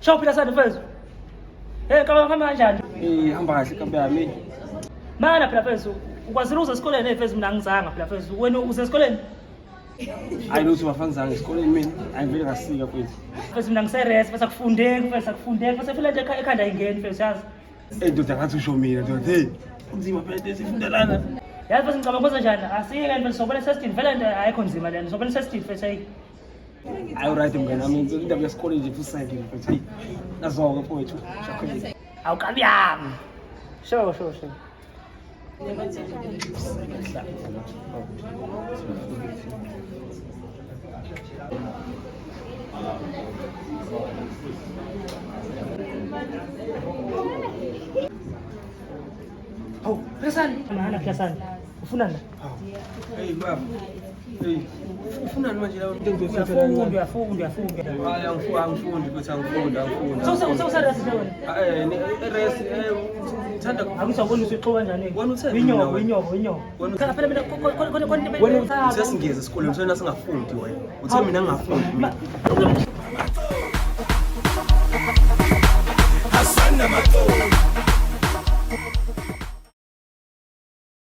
Shop phila sana mfethu. Kama kanjani? Hamba kahle kambe yami. Mana phela mfethu, ukwazile uze esikoleni mfethu mina angizanga phela mfethu. Wena uze esikoleni? Hayi lutho bafangizanga esikoleni mina. Ayivele ngasika mfethu. Mfethu mina ngiserest, bese akufundeki mfethu akufundeki. Bese phela nje ekhanda ayingeni mfethu yazi. Ndoda ngathi usho mina ndoda. Hey, kunzima phela sifundelana. Yazi mfethu ngicabanga kwenza njani? Asike mfethu sobona sestin vele nje ayikho nzima lena. Sobona sestin mfethu hey. Ayi right mngani wami indaba yesikole nje futhi side mfethu. Hey, nazoke mfowethu. Shakhulile. Awukabi yami. Sho. Oh, Prasan. Mana Prasan? Ufunana? Hey baba. Hey. Ufunani manje la into Uyafunda. Hayi angifundi bese angifunda. Sawusarasi wena. Rest ngithanda Akusabona usixoka kanjani? Wena utheni? Winyobo. Cha phela mina wena sesingeza esikoleni wena singafundi wena. Uthe mina ngingafundi mina. Asana mato